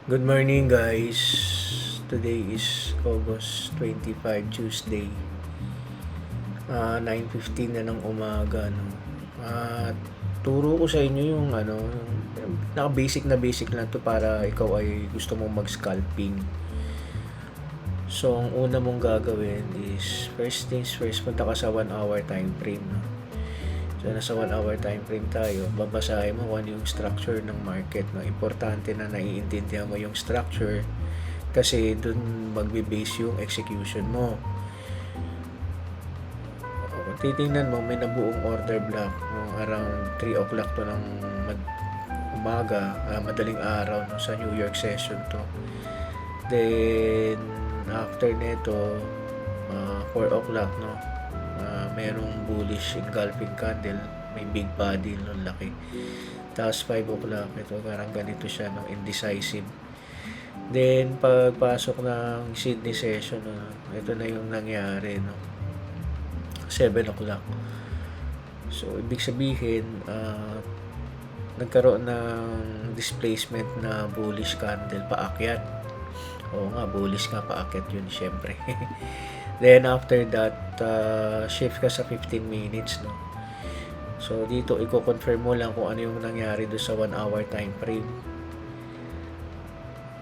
Good morning guys. Today is August 25, Tuesday. 9:15 na ng umaga, no. At turo ko sa inyo yung yung naka-basic lang to para ikaw ay gusto mong mag-scalping. So, ang una mong gagawin is first things first, punta ka sa 1 hour time frame, no. So, nasa 1 hour time frame tayo, babasahin mo kung ano yung structure ng market, no. Importante na naiintindihan mo yung structure kasi dun magbe-base yung execution mo. Titingnan mo, may nabuong order block around 3 o'clock to ng umaga, madaling araw, no, sa New York session to. Then after nito, 4 o'clock, no, merong bullish engulfing candle, may big body, no, laki. Tapos 5 o'clock, ito parang ganito siya, no, indecisive. Then pagpasok ng Sydney session, no, ito na yung nangyari, no, 7 o'clock. So ibig sabihin, nagkaroon ng displacement na bullish candle paakyat. Oo nga, bullish nga paakyat yun, syempre. Then after that, shift ka sa 15 minutes, no. So dito i-confirm mo lang kung ano yung nangyari do sa 1 hour time frame.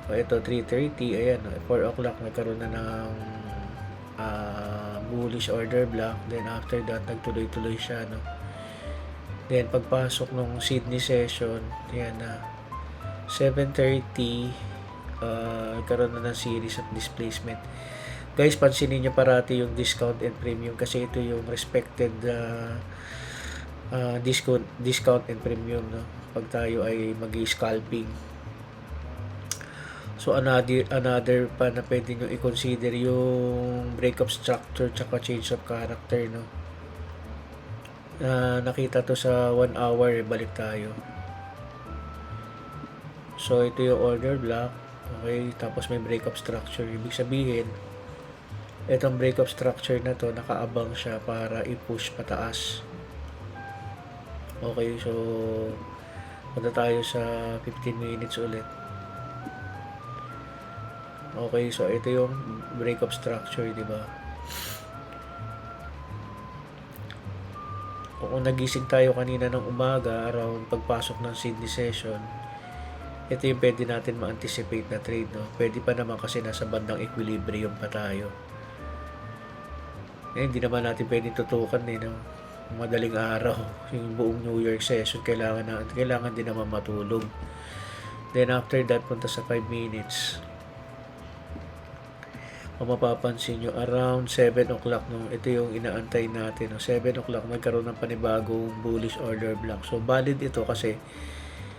So ito 3:30, ayan, 4 o'clock nagkaroon na ng bullish order block. Then after that, nagtuloy-tuloy siya, no. Then pagpasok ng Sydney session, ayan na 7:30, nagkaroon na ng series of displacement. Guys, pansinin nyo parati yung discount and premium kasi ito yung respected discount and premium, no, pag tayo ay mag-scalping. So another pa na pwede nyo i-consider yung breakup structure tsaka change of character, no. Nakita to sa 1 hour, balik tayo. So ito yung order block, okay, tapos may breakup structure. Ibig sabihin, itong breakup structure na to, nakaabang siya para i-push pataas. Okay, so punta tayo sa 15 minutes ulit. Okay, so ito yung breakup structure, di ba? Kung nagising tayo kanina ng umaga, around pagpasok ng Sydney session, ito yung pwede natin ma-anticipate na trade, no? Pwede pa naman kasi nasa bandang equilibrium pa tayo. Hindi naman natin pwedeng tutukan, no? Madaling araw, yung buong New York session, kailangan din naman matulog. Then after that, punta sa 5 minutes. Kung mapapansin nyo, around 7 o'clock, no, ito yung inaantay natin, no, 7 o'clock nagkaroon ng panibagong bullish order block. So valid ito kasi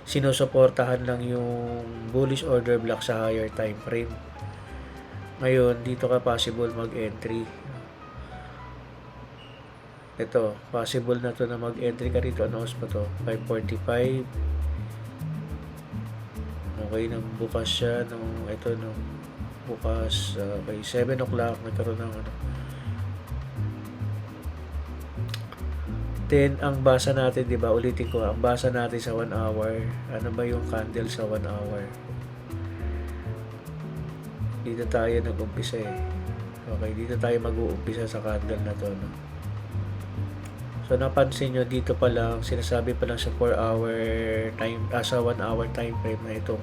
sinusuportahan lang yung bullish order block sa higher time frame. Ngayon, dito ka possible mag-entry. Ito, possible na to na mag-entry ka rito. Ano pa to? 5:45. Okay, nang bukas siya. Ito, bukas, okay, 7 o'clock, nagkaroon ng Then, ang basa natin, di ba, ulitin ko, ang basa natin sa 1 hour, ano ba yung candle sa 1 hour? Dito tayo nag-umpisa eh. Okay, dito tayo mag-uumpisa sa candle na to, no? So napansin nyo dito pa lang, sinasabi pa lang sa 4 hour time, sa 1 hour time frame na itong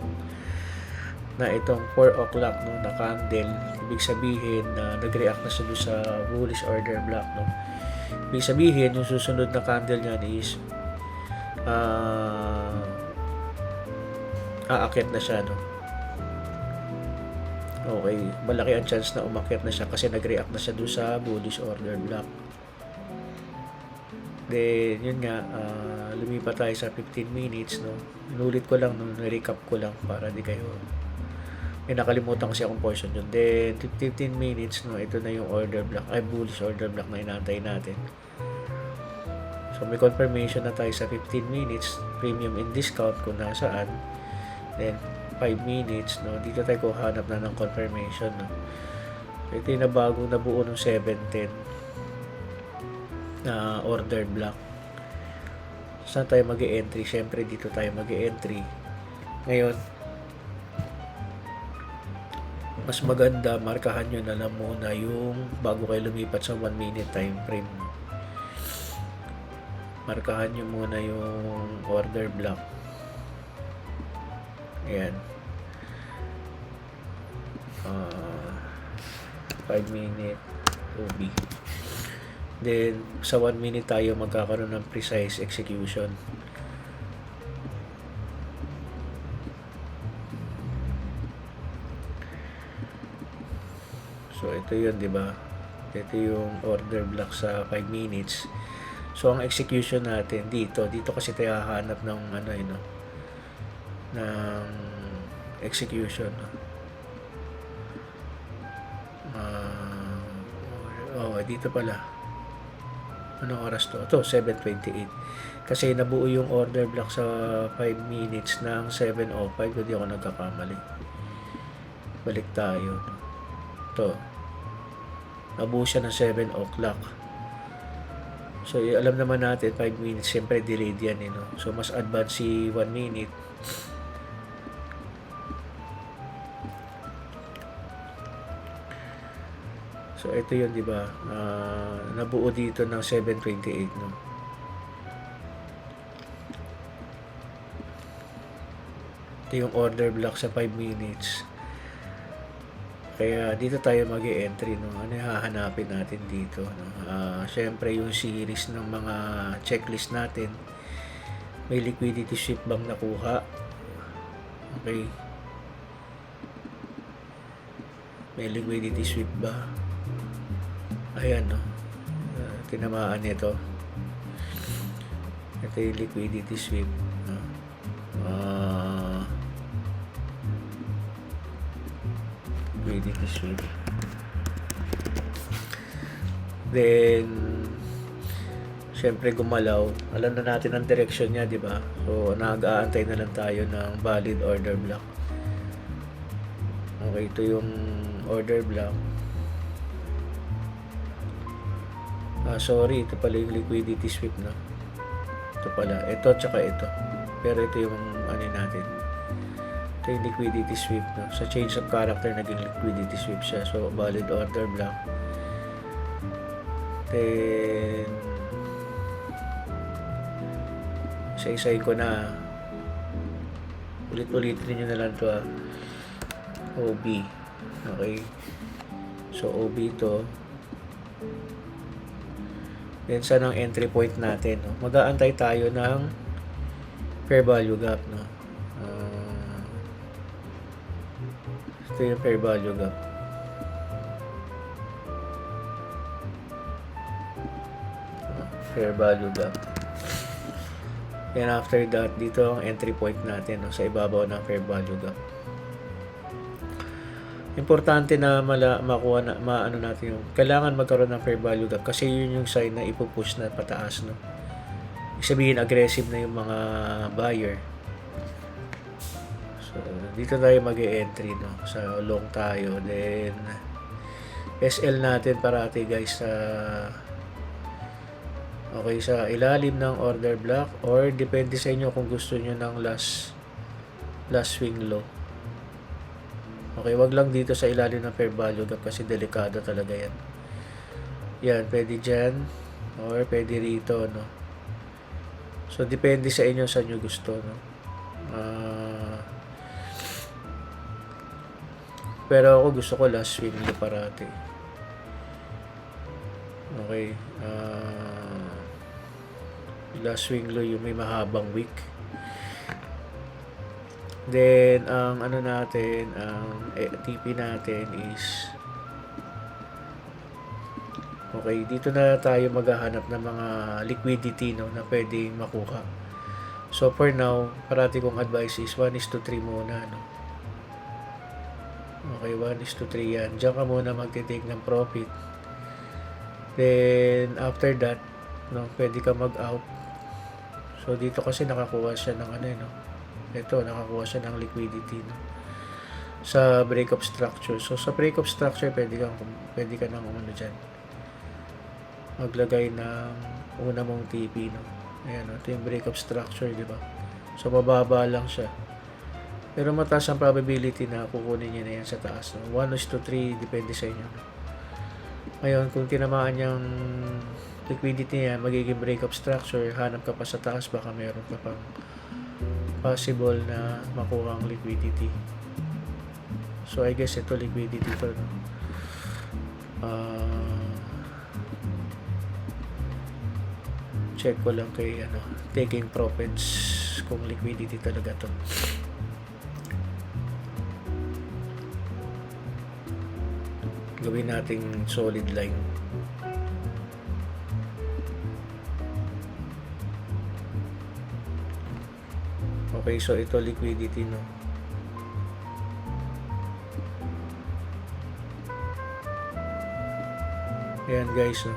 4 o'clock, no, na candle. Ibig sabihin na nag-react na siya sa bullish order block, no. Ibig sabihin yung susunod na candle niyan is aakyat na siya, no. Okay, malaki ang chance na umakyat na siya kasi nag-react na siya sa bullish order block. Then, yun nga, lumipat tayo sa 15 minutes, no. Inulit ko lang, no, recap ko lang para di kayo, may nakalimutan kasi akong portion yun. Then, 15 minutes, no, ito na yung order block, bullish order block na inaantay natin. So, may confirmation na tayo sa 15 minutes, premium in discount kung nasaan. Then, 5 minutes, no, dito tayo kuhanap na ng confirmation, no. So, ito yung bagong nabuo ng 7:10. Na order block. Saan tayo mag-e-entry? Siyempre dito tayo mag-e-entry. Ngayon, mas maganda markahan nyo na lang muna yung bago kayo lumipat sa 1 minute time frame. Markahan nyo muna yung order block. Ayan. 5 minute OB. Then, sa 1 minute tayo magkakaroon ng precise execution. So, ito yun, di ba? Ito yung order block sa 5 minutes. So, ang execution natin dito kasi tayo hahanap ng ng execution. Dito pala. Anong oras to? Ito, 7:28. Kasi nabuo yung order block sa 5 minutes ng 7:05. Hindi ako nagkakamali. Balik tayo. Ito. Nabuo siya ng 7 o'clock. So, alam naman natin, 5 minutes, siyempre delayed yan. So, mas advance si 1 minute. So, ito yun, di ba? Nabuo dito ng 7:28, no? Ito yung order block sa 5 minutes. Kaya, dito tayo mag-e-entry, no? Ano yung hahanapin natin dito, no? Siyempre, yung series ng mga checklist natin. May liquidity sweep bang nakuha? Okay. May liquidity sweep ba? Ayan, no? Tinamaan nito. Ito yung liquidity sweep. Liquidity sweep. Then, syempre gumalaw. Alam na natin ang direction niya, di ba? So, nag-aantay na lang tayo ng valid order block. Okay, ito yung order block. Sorry, ito pala yung liquidity sweep, no? Ito pala. Ito, tsaka ito. Pero ito yung natin. Ito yung liquidity sweep, no? Sa change of character, naging liquidity sweep siya. So, valid order block. Then, isa-isayin ko na. Ulit-ulitin nyo na lang ito, OB. Okay. So, OB ito. Then, saan ang entry point natin? No? Mag-aantay tayo ng fair value gap. No? Ito yung fair value gap. Fair value gap. And after that, dito ang entry point natin, no? Sa ibabaw ng fair value gap. Importante na makuha na natin yung kailangan magkaroon ng fair value gap kasi yun yung sign na ipupush na pataas, no. Sabihin aggressive na yung mga buyer. So dito tayo mag-e-entry, no, sa long tayo. Then SL natin parati, guys, sa sa ilalim ng order block or depende sa inyo kung gusto niyo ng last swing low. Okay, wag lang dito sa ilalim ng fair value gap kasi delikado talaga yan. Yan, pwede dyan or pwede rito, no. So, depende sa inyo saan nyo gusto, no. Pero ako gusto ko last swing low parati. Okay. Last swing low yung may mahabang wick. Then, ang natin, ang TP natin is okay, dito na tayo maghahanap ng mga liquidity, no, na pwedeng makuha. So, for now, parati kong advice is 1:3 muna, no. Okay, 1:3 yan. Diyan ka muna magtitake ng profit. Then, after that, no, pwede ka mag-out. So, dito kasi nakakuha siya ng no. Ito, nakakuha siya ng liquidity, no, sa breakup structure. So, sa breakup structure, pwede ka nang dyan maglagay ng una mong TP, no. Ayan, no, ito yung breakup structure, di ba? So, mababa lang siya. Pero mataas ang probability na kukunin niya na yan sa taas. No? 1:3, depende sa inyo. Ngayon, kung tinamaan niyang liquidity niya, magiging breakup structure, hanap ka pa sa taas, baka meron ka pang possible na makuha ang liquidity. So, I guess ito liquidity to. No? Check ko lang kay taking profits kung liquidity talaga to. Gawin nating solid line. Okay, so ito liquidity, no. Ayan guys, no.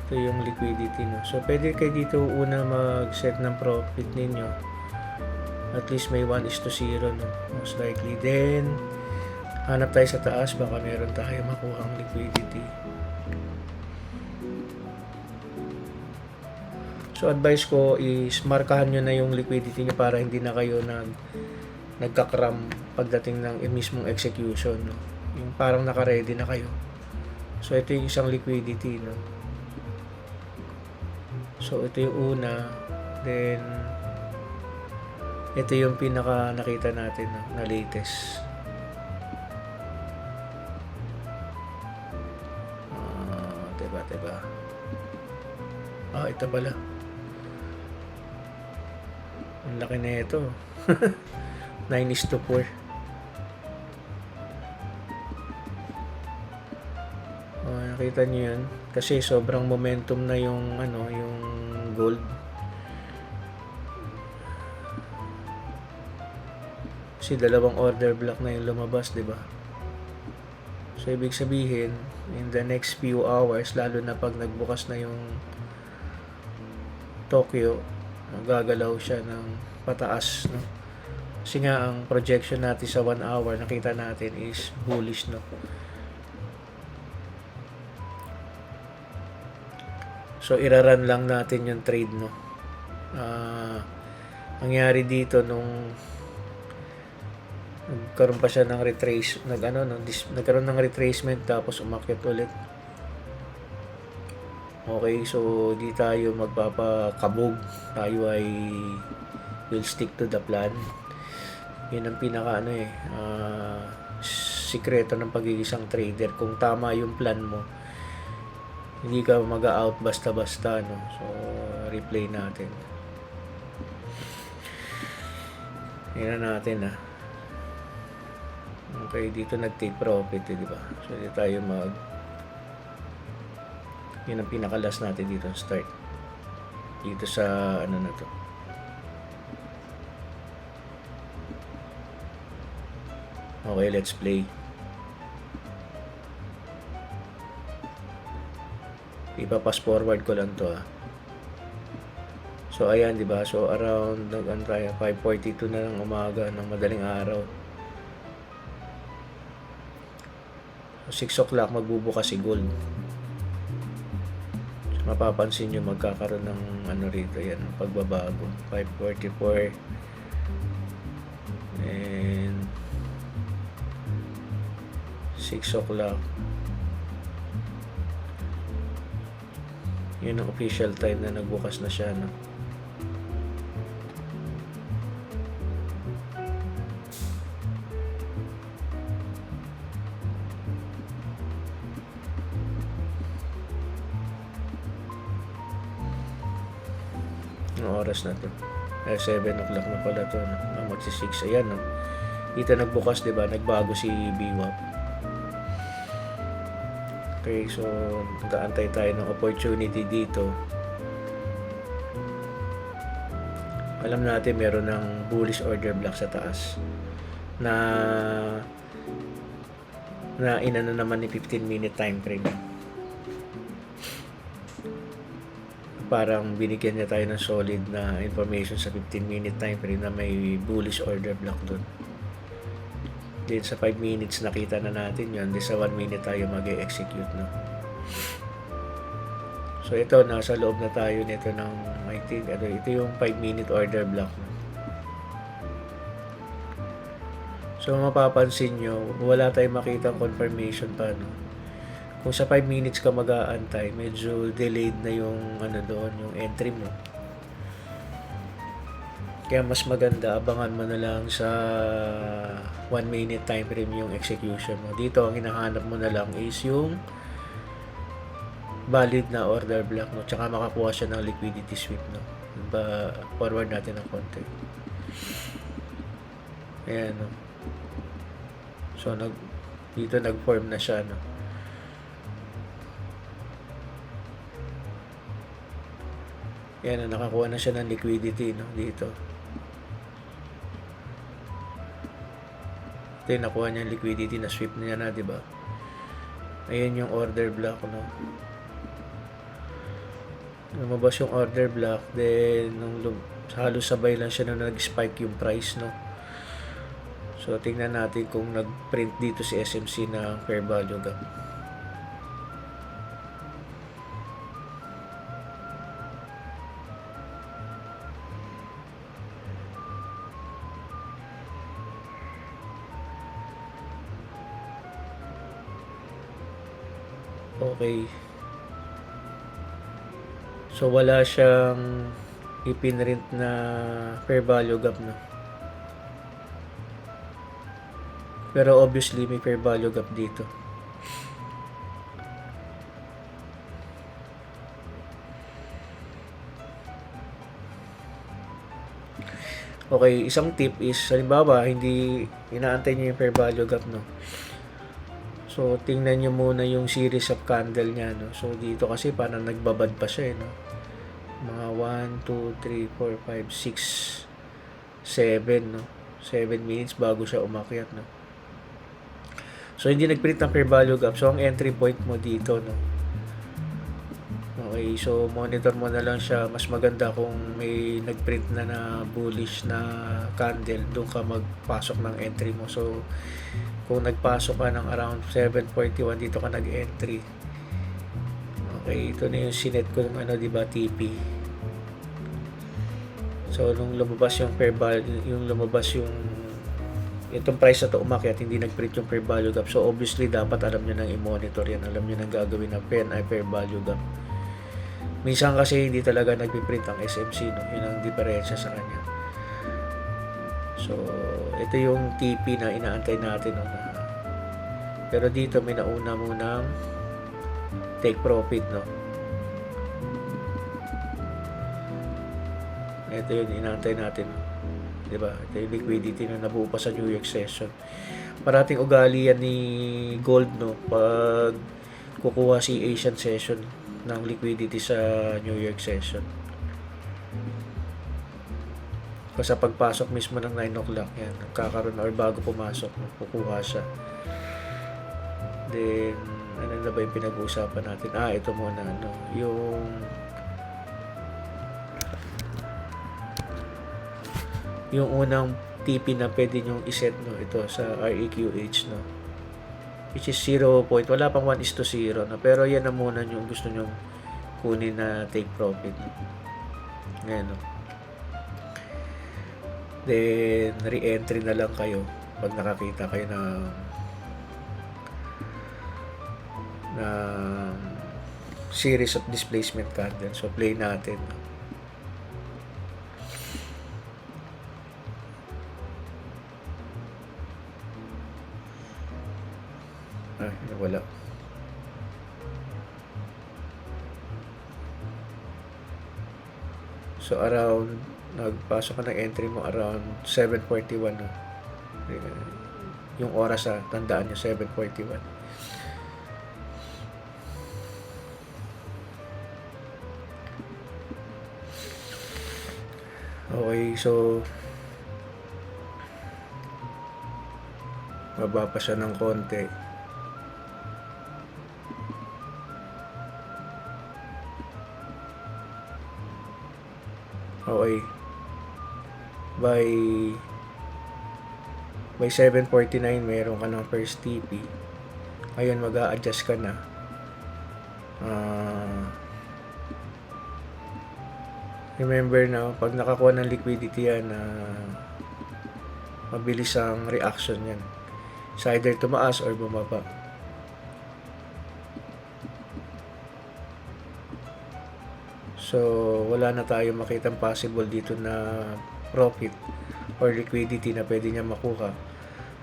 Ito yung liquidity, no. So pwede kayo dito una mag-set ng profit ninyo. At least may 1:0, no. Most likely. Then hanap tayo sa taas, baka meron tayo makuha ang liquidity. So advice ko is markahan nyo na yung liquidity nyo para hindi na kayo nagkakram pagdating ng mismong execution, no? Yung parang naka-ready na kayo. So ito yung isang liquidity, no? So ito yung una, then ito yung pinaka nakita natin, no? Na latest. Diba? Ito pala. Ang laki na ito. 9:4. Nakita niyo yan? Kasi sobrang momentum na yung yung gold. Kasi dalawang order block na yung lumabas, 'di ba? So ibig sabihin, in the next few hours, lalo na pag nagbukas na yung Tokyo, gagalaw siya ng pataas, no? Kasi nga ang projection natin sa 1 hour nakita natin is bullish, no? So iraran lang natin yung trade, no? Nangyari dito nung nagkaroon pa siya ng nagkaroon ng retracement tapos umakyat ulit. Okay, so di tayo magpapakabog. Tayo ay will stick to the plan. Yun ang pinaka sikreto ng pagiging trader. Kung tama yung plan mo, hindi ka mag-out basta-basta, no? So replay natin. Tingnan natin, Okay, dito nag-take profit, di ba? So dito tayo yun ang pinaka-last natin dito, start. Dito sa na to. Okay, let's play. Ipa-pass forward ko lang to, So ayan, di ba? So around 5:42 na ng umaga ng madaling araw. 6 o'clock magbubukas si gold. So, mapapansin nyo magkakaroon ng rito, yan, pagbabago. 5:44 and 6 o'clock. Yun ang official time na nagbukas na siya, no? Oras na to. 7 o'clock na pala to, no? Magsi-6. Ayan, no? Dito nagbukas, di ba? Nagbago si BWAP. Okay, so nag-aantay tayo ng opportunity dito. Alam natin meron ng bullish order block sa taas na inano naman ni 15-minute time frame. Parang binigyan niya tayo ng solid na information sa 15-minute time frame na may bullish order block doon. Then sa 5 minutes nakita na natin yun. Then sa 1 minute tayo mag-execute, no? So ito, nasa loob na tayo nito ng, I think, ito yung 5-minute order block, no? So mapapansin nyo, wala tayong makitang confirmation pa, no? Kung sa 5 minutes ka mag-aantay, medyo delayed na yung doon, yung entry mo. Kaya mas maganda, abangan mo na lang sa 1 minute time frame yung execution mo. Dito, ang hinahanap mo na lang is yung valid na order block, no? Tsaka makakuha siya ng liquidity sweep, no? Forward natin ng konti. Ayan, no? So, dito nag-form na siya, no? Ayan, no? Nakakuha na siya ng liquidity, no? Dito. Ito yung nakuha niya liquidity na sweep niya na, di ba? Ayan yung order block, no? Lumabas yung order block, then halos sabay lang siya na nag-spike yung price, no? So, tingnan natin kung nag-print dito si SMC ng fair value gap. Okay. So, wala siyang ipinrint na fair value gap, no? Pero obviously, may fair value gap dito. Okay, isang tip is, halimbawa, hindi inaantay niyo yung fair value gap, no? So, tingnan nyo muna yung series of candle niya, no? So, dito kasi parang nagbabad pa siya, no? Mga 1, 2, 3, 4, 5, 6, 7, no? 7 minutes bago siya umakyat, no? So, hindi nag-print ng fair value gap. So, ang entry point mo dito, no? Okay, so, monitor mo na lang siya. Mas maganda kung may nag-print na bullish na candle, doon ka magpasok ng entry mo. So, kung nagpasok ka ng around 7:41, dito ka nag-entry. Okay, ito na yung sinet ko ng diba, TP. So, nung lumabas yung fair value, itong price na to umakyat, hindi nag-print yung fair value gap. So, obviously, dapat alam nyo nang i-monitor yan. Alam nyo nang gagawin ng PNI fair value gap. Minsan kasi hindi talaga nagpiprint ang SMC, no? Yun ang diferensya sa kanya. So, ito yung TP na inaantay natin, no? Pero dito may nauna munang take profit, no? Ito yung inaantay natin, diba? Ito yung liquidity na nabuo pa sa New York session. Parating ugali yan ni gold, no? Pag kukuha si Asian session ng liquidity sa New York session. Kasi pagpasok mismo ng 9 o'clock yan, nagkakaroon or bago pumasok, kukuha siya. Then, ano na ba yung pinag-uusapan natin? Ito muna, no? Yung unang TP na pwede nyong iset, no? Ito sa REQH, no? Which is 0 point. Wala pang 1:0, no? Pero yan na muna yung gusto nyong kunin na take profit, no? Ngayon, no? Then, re-entry na lang kayo pag nakakita kayo ng series of displacement candle. So, play natin. Wala. So, around nagpasok ka ng entry mo around 7:41, no? Yung oras, tandaan nyo, 7:41. Okay, so baba pa siya ng konti. Okay. By 7:49 meron ka ng first TP. Ngayon mag-a-adjust ka na. Remember na pag nakakuha ng liquidity yan, Mabilis ang reaction yan. It's either tumaas or bumaba. So, wala na tayo makitang possible dito na profit or liquidity na pwede niya makuha.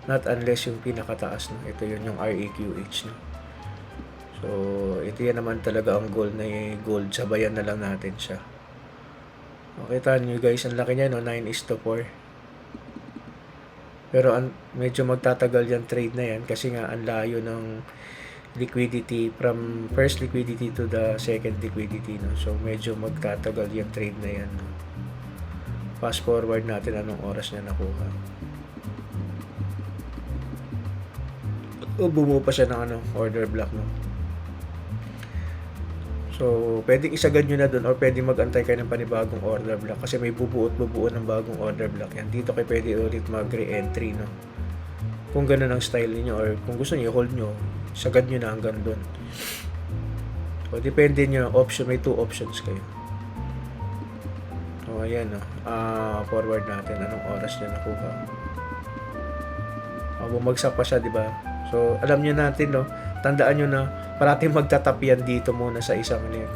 Not unless yung pinakataas, no? Ito yun yung REQH, no? So, ito yan naman talaga ang goal na gold. Sabayan na lang natin siya. Makita nyo guys, ang laki niya, no? 9:4. Pero medyo magtatagal yung trade na yan kasi nga ang layo ng liquidity from first liquidity to the second liquidity, no? So medyo magtatagal yung trade na yan, no? Fast forward natin anong oras niya nakuha. Bumuo pa siya ng order block, no? So pwedeng isagad nyo na dun or pwedeng magantay kayo ng panibagong order block kasi may bubuo ng bagong order block yan. Dito kayo pwede ulit mag re-entry, no? Kung gano'n ang style niyo or kung gusto niyo hold nyo, sagad nyo na hanggang doon. So, depende nyo. May 2 options kayo. So, ayan, no? Forward natin. Anong oras niya nakuha? Bumagsak pa siya, di ba? So, alam nyo natin, no? Tandaan nyo na parating magtatap yan dito muna sa isang linya.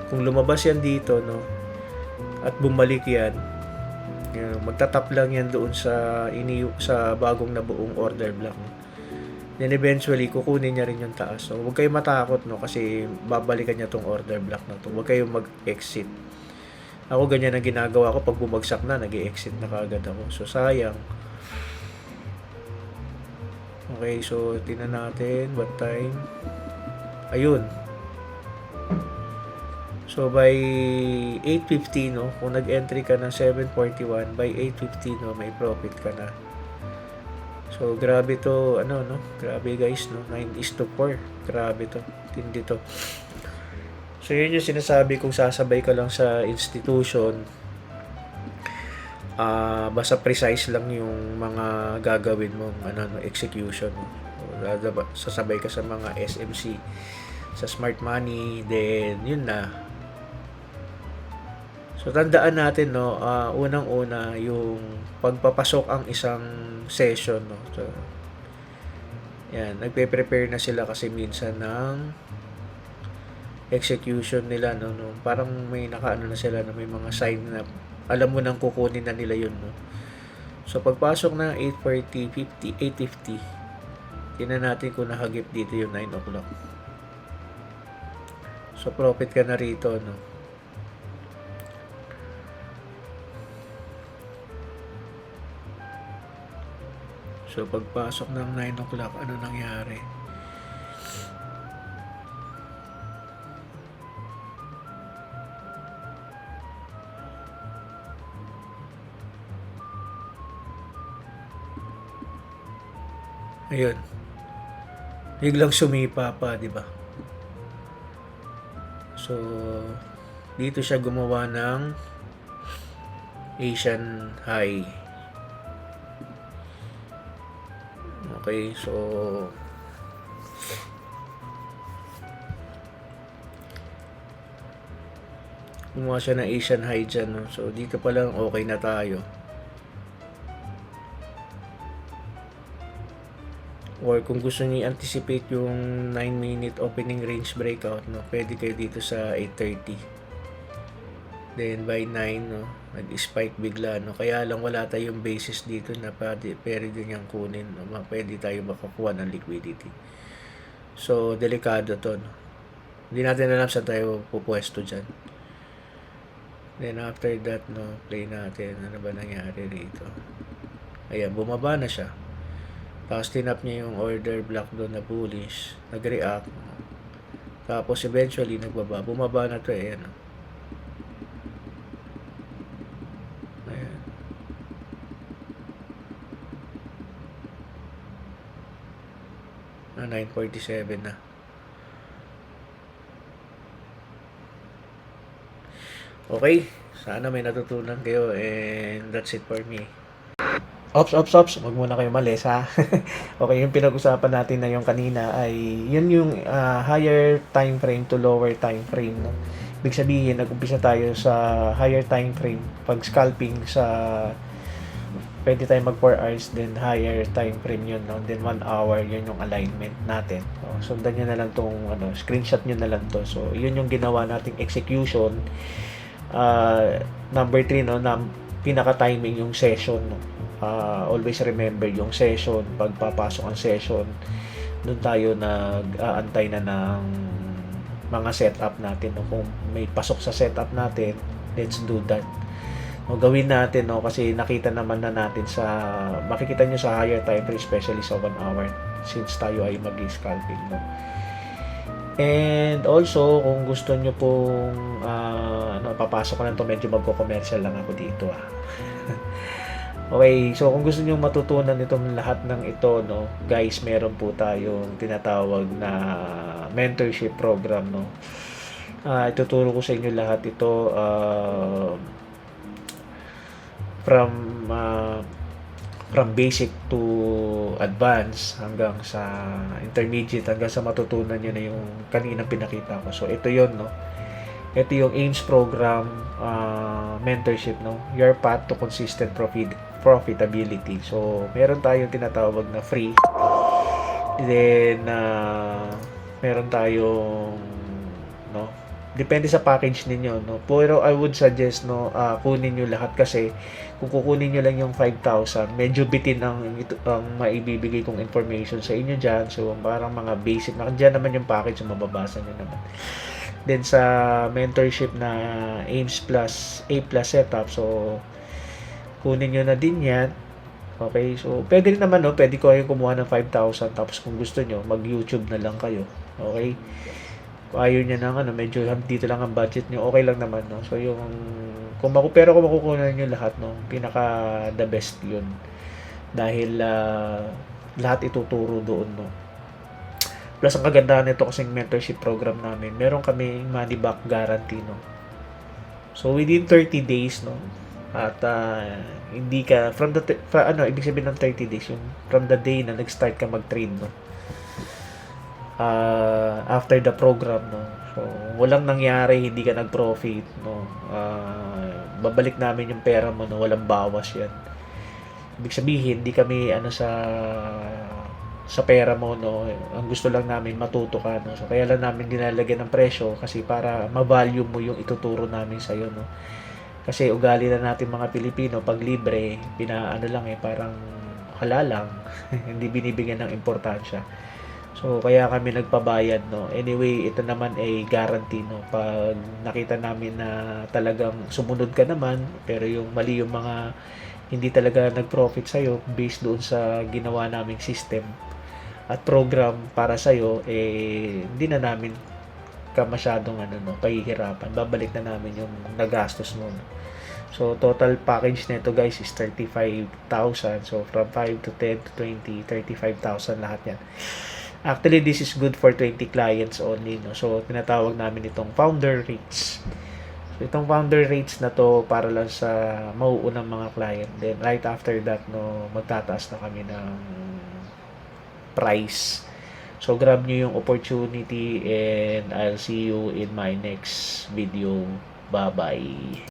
Kung lumabas yan dito, no? At bumalik yan, magtatap lang yan doon sa bagong nabuong order block, no? Then eventually kukunin niya rin yung taas. So huwag kayong matakot, no, kasi babalikan niya tong order block na to. Huwag kayong mag-exit. Ako ganyan ang ginagawa ko pag bumagsak na, nag-exit na kaagad ako. So sayang. Okay, so tingnan natin what time. Ayun. So by 8:50, no, kung nag-entry ka ng 7:41, by 8:50, no, may profit ka na. So grabe to, no, grabe guys, no, 9:4. Grabe to, tindi to. So yun yung sinasabi kung sasabay ka lang sa institution. Basta precise lang yung mga gagawin mong execution, no. Sasabay ka sa mga SMC, sa smart money, then yun na. So tandaan natin, no, unang-una yung pagpapasok ang isang session, no. So yan, nagpe-prepare na sila kasi minsan ng execution nila, no. Parang may nakaano na sila na may mga sign na alam mo nang kukunin na nila yun, no. So pagpasok ng 8:40, 8:50, tingnan natin kung nahagip dito yung 9 o'clock. So profit ka na rito, no. So pagpasok ng 9 o'clock, ano nangyari? Ayun. Biglang sumipa pa, di ba? So dito siya gumawa ng Asian high. Okay, so gumawa siya ng Asian high dyan, no? So dito pa lang okay na tayo. Or kung gusto niyo anticipate yung 9-minute opening range breakout, no, pwede kayo dito sa 8:30. Then by 9, no, nag-spike bigla, no. Kaya lang wala tayong basis dito na pwede din yung kunin, no. Pwede tayo makakuha ng liquidity. So delikado to, no. Hindi natin alam saan tayo pupwesto dyan. Then after that, no, play natin ano ba nangyari dito. Ayan, bumaba na siya. Tapos tinap niya yung order block doon na bullish, nag-react. Tapos eventually nagbaba. Bumaba na to, ayan. Ayan. Na 9:47 na. Okay, sana may natutunan kayo and that's it for me. Ops. Huwag muna kayo malis, ha? Okay, yung pinag-usapan natin na yung kanina ay yun yung higher time frame to lower time frame, no? Ibig sabihin, nag-umpisa tayo sa higher time frame pag scalping sa pwede tayo mag 4 hours, then higher time frame yun, no? Then 1 hour, yun yung alignment natin. So, sundan nyo na lang tong, screenshot nyo na lang to. So, yun yung ginawa nating execution. Number 3, no, na pinaka-timing yung session, no? Always remember yung session, pagpapasok ang session, doon tayo nag-aantay na ng mga setup natin, no? Kung may pasok sa setup natin, let's do that. No, gawin natin, no, kasi nakita naman na natin makikita nyo sa higher time frame, especially sa 1 hour, since tayo ay mag-scalping, no. And also, kung gusto nyo pong papasok ko na to, medyo magko-commercial lang ako dito, Okay, so kung gusto niyo matutunan itong lahat ng ito, no, guys, meron po tayong tinatawag na mentorship program, no. Ituturo ko sa inyo lahat ito from basic to advanced hanggang sa intermediate, hanggang sa matutunan nyo na yung kaninang pinakita ko. So ito yon, no. Ito yung AIMS program, mentorship, no, your path to consistent profitability. So meron tayong tinatawag na free, then meron tayong, no, depende sa package ninyo, no, pero I would suggest, no, kunin nyo lahat, kasi kung kukunin nyo lang yung 5,000, medyo bitin ang maibibigay kong information sa inyo dyan. So parang mga basic na dyan naman yung package, so mababasa nyo naman. Then sa mentorship na AIMS plus A plus setup, so kunin nyo na din yan. Okay, so pwede rin naman, no, pwede ko kayong kumuha ng 5,000, tapos kung gusto nyo, mag YouTube na lang kayo. Okay, kung ayaw nyo ng medyo dito lang ang budget nyo, okay lang naman, no. So yung pero kung makukunan nyo lahat, no, pinaka the best yun, dahil lahat ituturo doon, no. Plus ang kagandahan nito kasing mentorship program namin, meron kami money back guarantee, no. So within 30 days, no, at hindi ka ibig sabihin ng 30 days, yung from the day na nag-start ka mag-trade, no, after the program, no, so walang nangyari, hindi ka nag-profit, no, babalik namin yung pera mo, no, walang bawas yan. Ibig sabihin, hindi kami sa pera mo, no. Ang gusto lang namin matuto ka, no. So kaya lang namin dinalagyan ng presyo, kasi para ma-value mo yung ituturo namin sa iyo, no. Kasi ugali na natin mga Pilipino, pag libre, parang hala lang, hindi binibigyan ng importansya. So kaya kami nagpabayad, no. Anyway, ito naman ay guarantee, no. Pag nakita namin na talagang sumunod ka naman, pero yung mali yung mga hindi talaga nag-profit sa'yo based doon sa ginawa naming system at program para sa'yo, hindi na namin ka masyadong pahihirapan. Babalik na namin yung nagastos mo, no? So total package nito, guys, is 35,000. So from 5 to 10 to 20, 35,000 lahat yan. Actually, this is good for 20 clients only, no. So tinatawag namin itong founder rates. So itong founder rates na to para lang sa mauunang mga client. Then right after that, no, magtataas na kami ng price. So grab nyo yung opportunity, and I'll see you in my next video. Bye bye.